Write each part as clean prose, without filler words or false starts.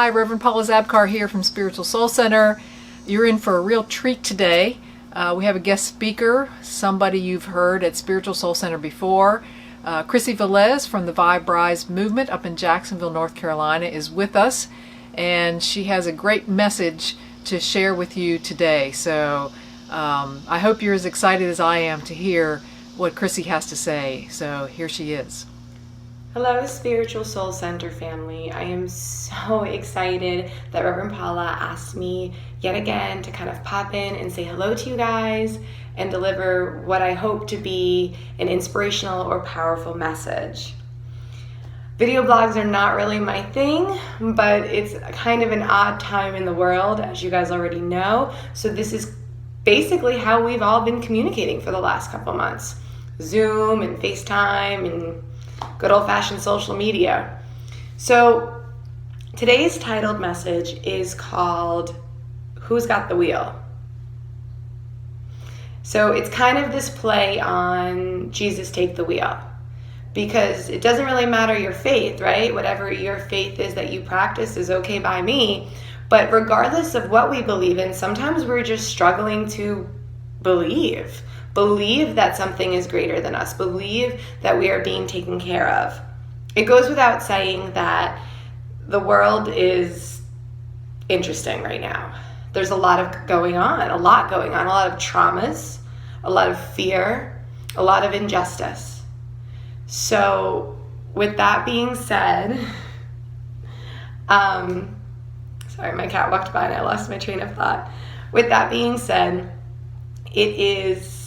Hi, Reverend Paula Zabkar here from Spiritual Soul Center. You're in for a real treat today. We have a guest speaker, somebody you've heard at Spiritual Soul Center before. Chrissy Velez from the Vibe Rise movement up in Jacksonville, North Carolina is with us, and she has a great message to share with you today. So I hope you're as excited as I am to hear what Chrissy has to say. So here she is. Hello, Spiritual Soul Center family. I am so excited that Reverend Paula asked me yet again to kind of pop in and say hello to you guys and deliver what I hope to be an inspirational or powerful message. Video blogs are not really my thing, but it's kind of an odd time in the world, as you guys already know. So this is basically how we've all been communicating for the last couple months. Zoom and FaceTime and good old-fashioned social media. So today's titled message is called Who's Got the Wheel? So it's kind of this play on Jesus Take the Wheel, because it doesn't really matter your faith, right? Whatever your faith is that you practice is okay by me. But regardless of what we believe in, sometimes we're just struggling to believe that something is greater than us, believe that we are being taken care of. It goes without saying that the world is interesting right now. There's a lot going on, a lot of traumas, a lot of fear, a lot of injustice. So with that being said, sorry, my cat walked by and I lost my train of thought. With that being said, it is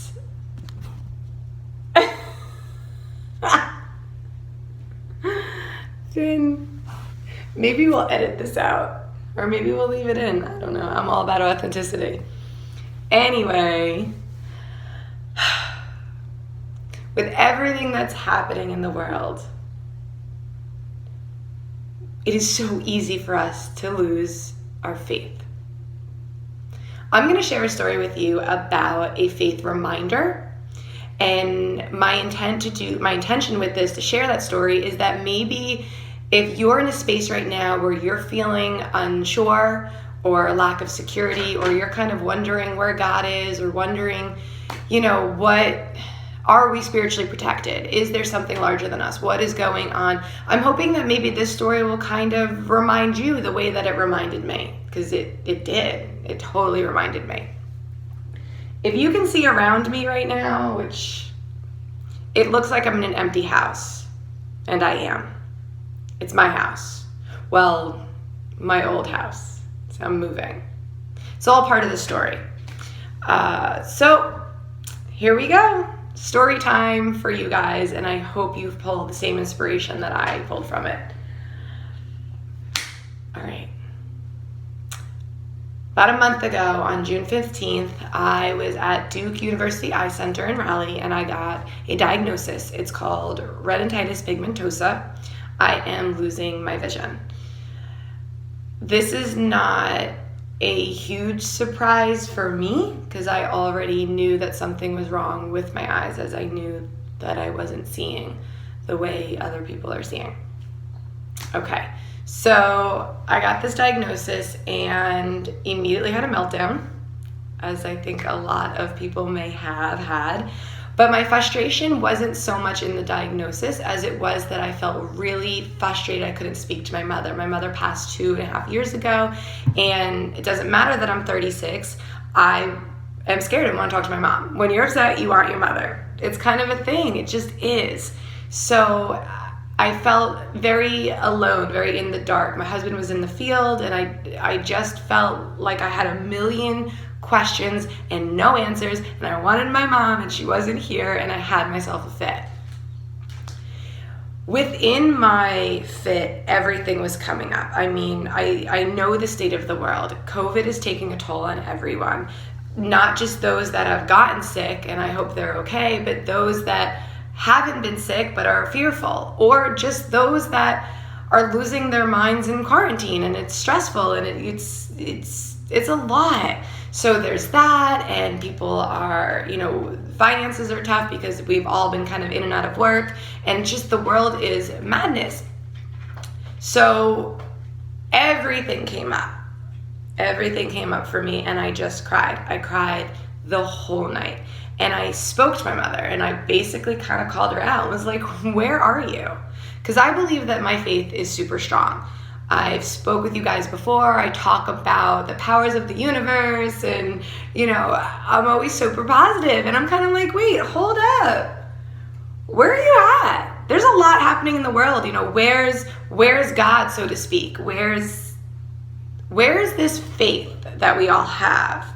Finn, maybe we'll edit this out, or maybe we'll leave it in. I don't know. I'm all about authenticity. Anyway, with everything that's happening in the world, it is so easy for us to lose our faith. I'm going to share a story with you about a faith reminder. And my intention with this, to share that story, is that maybe if you're in a space right now where you're feeling unsure or a lack of security, or you're kind of wondering where God is, or wondering, what are we spiritually protected? Is there something larger than us? What is going on? I'm hoping that maybe this story will kind of remind you the way that it reminded me, because it did. It totally reminded me. If you can see around me right now, which it looks like I'm in an empty house, and I am. It's my house. Well, my old house. So I'm moving. It's all part of the story. So here we go. Story time for you guys, and I hope you've pulled the same inspiration that I pulled from it. All right. About a month ago, on June 15th, I was at Duke University Eye Center in Raleigh, and I got a diagnosis. It's called retinitis pigmentosa. I am losing my vision. This is not a huge surprise for me, because I already knew that something was wrong with my eyes, as I knew that I wasn't seeing the way other people are seeing. Okay. So I got this diagnosis and immediately had a meltdown, as I think a lot of people may have had. But my frustration wasn't so much in the diagnosis as it was that I felt really frustrated I couldn't speak to my mother. My mother passed 2.5 years ago, and it doesn't matter that I'm 36. I am scared and want to talk to my mom. When you're upset, you aren't your mother. It's kind of a thing. It just is. So I felt very alone, very in the dark. My husband was in the field, and I just felt like I had a million questions and no answers, and I wanted my mom, and she wasn't here, and I had myself a fit. Within my fit, everything was coming up. I mean, I know the state of the world. COVID is taking a toll on everyone, not just those that have gotten sick, and I hope they're okay, but those that haven't been sick but are fearful, or just those that are losing their minds in quarantine, and it's stressful, and it's a lot. So there's that, and people are, finances are tough because we've all been kind of in and out of work, and just the world is madness. So everything came up. Everything came up for me, and I just cried. I cried the whole night. And I spoke to my mother, and I basically kind of called her out and was like, where are you? Because I believe that my faith is super strong. I've spoke with you guys before. I talk about the powers of the universe, and, you know, I'm always super positive. And I'm kind of like, wait, hold up. Where are you at? There's a lot happening in the world. You know, where's God, so to speak? Where's this faith that we all have?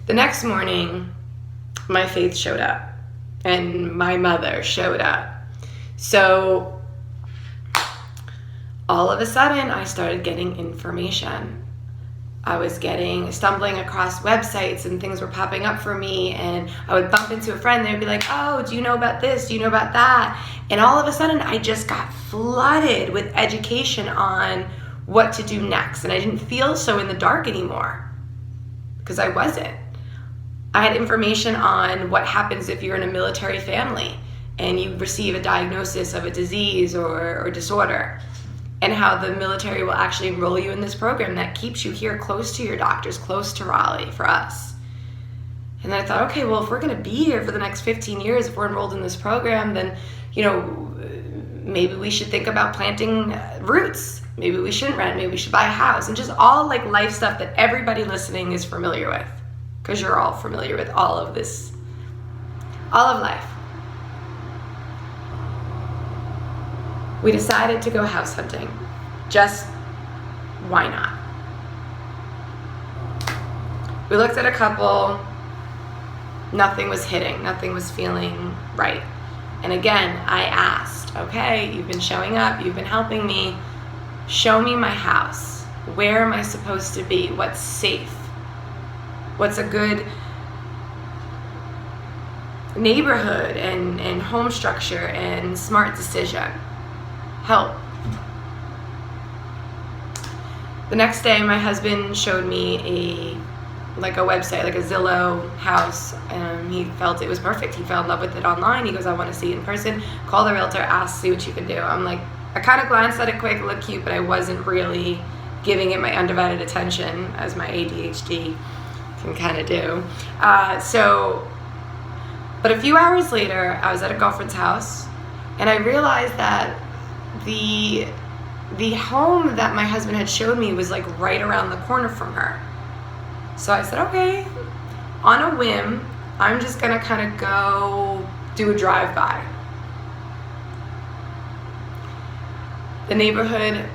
The next morning, my faith showed up, and my mother showed up. So all of a sudden, I started getting information. I was stumbling across websites, and things were popping up for me, and I would bump into a friend. They'd be like, oh, do you know about this? Do you know about that? And all of a sudden, I just got flooded with education on what to do next. And I didn't feel so in the dark anymore, because I wasn't. I had information on what happens if you're in a military family and you receive a diagnosis of a disease or disorder, and how the military will actually enroll you in this program that keeps you here close to your doctors, close to Raleigh for us. And then I thought, okay, well, if we're going to be here for the next 15 years, if we're enrolled in this program, then, you know, maybe we should think about planting roots. Maybe we shouldn't rent. Maybe we should buy a house. And just all like life stuff that everybody listening is familiar with, because you're all familiar with all of this, all of life. We decided to go house hunting. Just why not? We looked at a couple. Nothing was hitting. Nothing was feeling right. And again, I asked, okay, you've been showing up. You've been helping me. Show me my house. Where am I supposed to be? What's safe? What's a good neighborhood and home structure and smart decision? Help. The next day, my husband showed me a website, like a Zillow house, and he felt it was perfect. He fell in love with it online. He goes, I want to see it in person. Call the realtor, ask, see what you can do. I'm like, I kind of glanced at it quick, it looked cute, but I wasn't really giving it my undivided attention, as my ADHD can kind of do. But a few hours later, I was at a girlfriend's house, and I realized that the home that my husband had showed me was like right around the corner from her. So I said, okay, on a whim, I'm just gonna kind of go do a drive-by. The neighborhood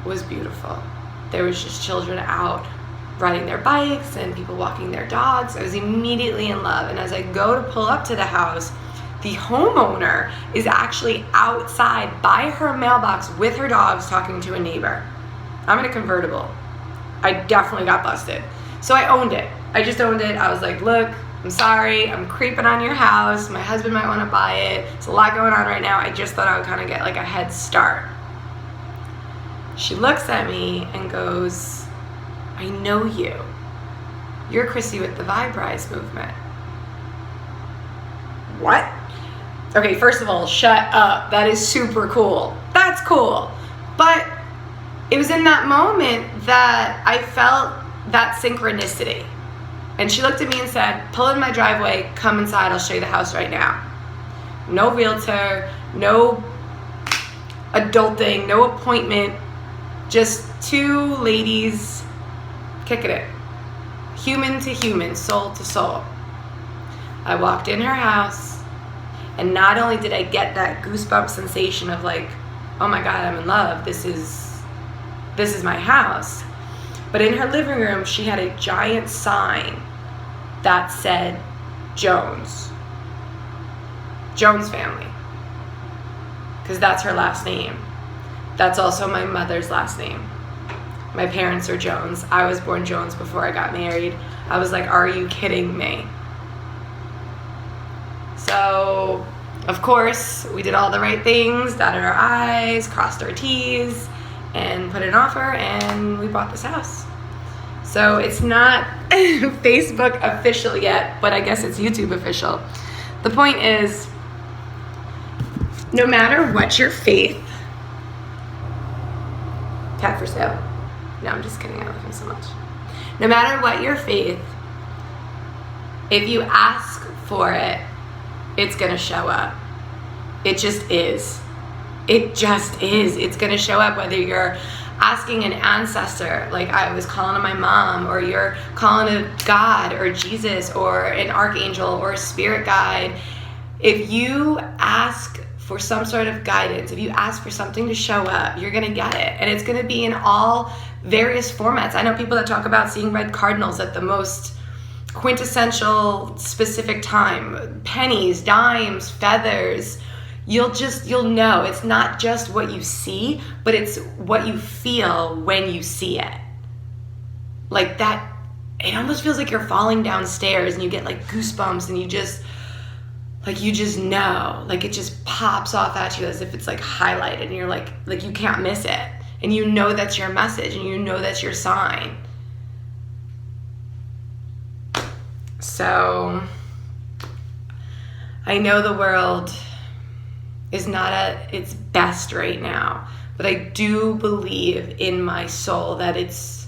was beautiful. There was just children out riding their bikes and people walking their dogs. I was immediately in love. And as I go to pull up to the house, the homeowner is actually outside by her mailbox with her dogs talking to a neighbor. I'm in a convertible. I definitely got busted. So I owned it. I just owned it. I was like, look, I'm sorry. I'm creeping on your house. My husband might want to buy it. There's a lot going on right now. I just thought I would kind of get like a head start. She looks at me and goes, I know you. You're Chrissy with the Vibe Rise movement. What? Okay, first of all, shut up. That is super cool. That's cool. But it was in that moment that I felt that synchronicity. And she looked at me and said, pull in my driveway, come inside, I'll show you the house right now. No realtor, no adulting, no appointment, just two ladies kicking it. Human to human, soul to soul. I walked in her house, and not only did I get that goosebump sensation of like, oh my God, I'm in love, this is my house. But in her living room, she had a giant sign that said Jones. Jones family. Because that's her last name. That's also my mother's last name. My parents are Jones. I was born Jones before I got married. I was like, are you kidding me? So, of course, we did all the right things, dotted our I's, crossed our T's, and put an offer, and we bought this house. So it's not Facebook official yet, but I guess it's YouTube official. The point is, no matter what your faith, cat for sale. No, I'm just kidding. I love him so much. No matter what your faith, if you ask for it, it's going to show up. It just is. It just is. It's going to show up whether you're asking an ancestor, like I was calling on my mom, or you're calling to God or Jesus or an archangel or a spirit guide. If you ask for some sort of guidance, if you ask for something to show up, you're going to get it. And it's going to be in all various formats. I know people that talk about seeing red cardinals at the most quintessential specific time, pennies, dimes, feathers. You'll know it's not just what you see, but it's what you feel when you see it. Like that, it almost feels like you're falling downstairs and you get like goosebumps and you just know, like it just pops off at you as if it's like highlighted and you're like you can't miss it. And you know that's your message and you know that's your sign. So I know the world is not at its best right now, but I do believe in my soul that it's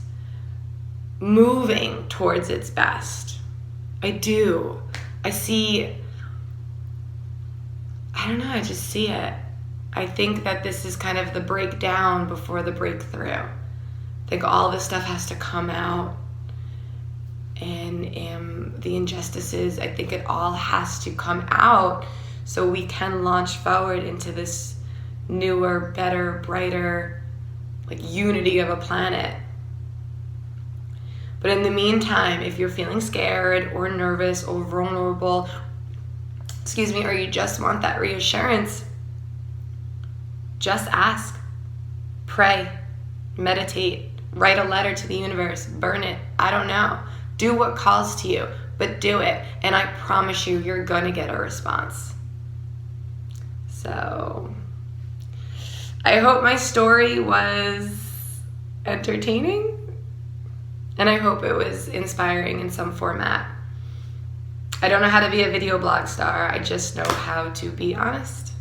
moving towards its best. I do. I don't know, I just see it. I think that this is kind of the breakdown before the breakthrough. I think all this stuff has to come out, and the injustices, I think it all has to come out so we can launch forward into this newer, better, brighter, like unity of a planet. But in the meantime, if you're feeling scared or nervous or vulnerable, or you just want that reassurance, just ask, pray, meditate, write a letter to the universe, burn it, I don't know. Do what calls to you, but do it. And I promise you, you're gonna get a response. So I hope my story was entertaining, and I hope it was inspiring in some format. I don't know how to be a video blog star. I just know how to be honest.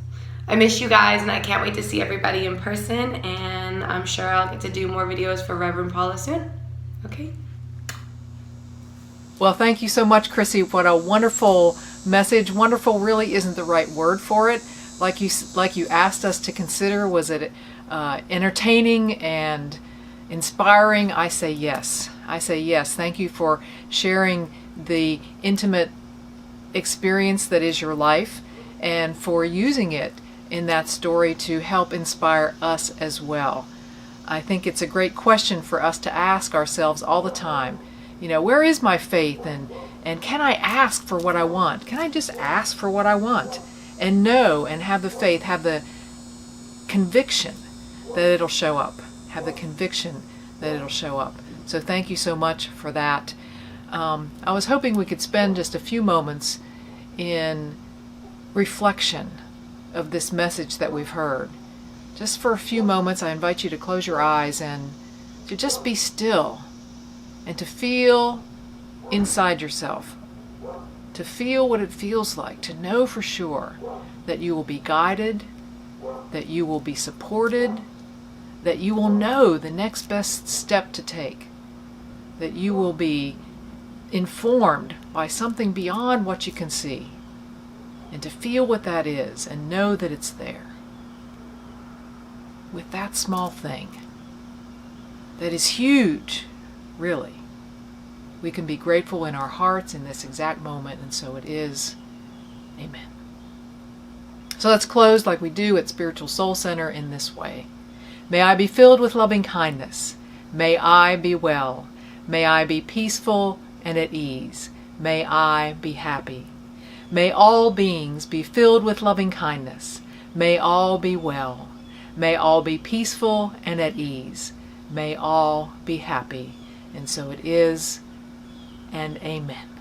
I miss you guys, and I can't wait to see everybody in person, and I'm sure I'll get to do more videos for Reverend Paula soon. Okay? Well, thank you so much, Chrissy. What a wonderful message. Wonderful really isn't the right word for it. Like you asked us to consider, was it entertaining and inspiring? I say yes. I say yes. Thank you for sharing the intimate experience that is your life and for using it in that story to help inspire us as well. I think it's a great question for us to ask ourselves all the time. You know, where is my faith, and can I ask for what I want? Can I just ask for what I want and know and have the faith, have the conviction that it'll show up, have the conviction that it'll show up. So thank you so much for that. I was hoping we could spend just a few moments in reflection of this message that we've heard. Just for a few moments, I invite you to close your eyes and to just be still and to feel inside yourself, to feel what it feels like, to know for sure that you will be guided, that you will be supported, that you will know the next best step to take, that you will be informed by something beyond what you can see, and to feel what that is and know that it's there. With that small thing that is huge, really, we can be grateful in our hearts in this exact moment, and so it is. Amen. So let's close like we do at Spiritual Soul Center in this way. May I be filled with loving kindness. May I be well. May I be peaceful and at ease. May I be happy. May all beings be filled with loving kindness. May all be well. May all be peaceful and at ease. May all be happy. And so it is, and amen.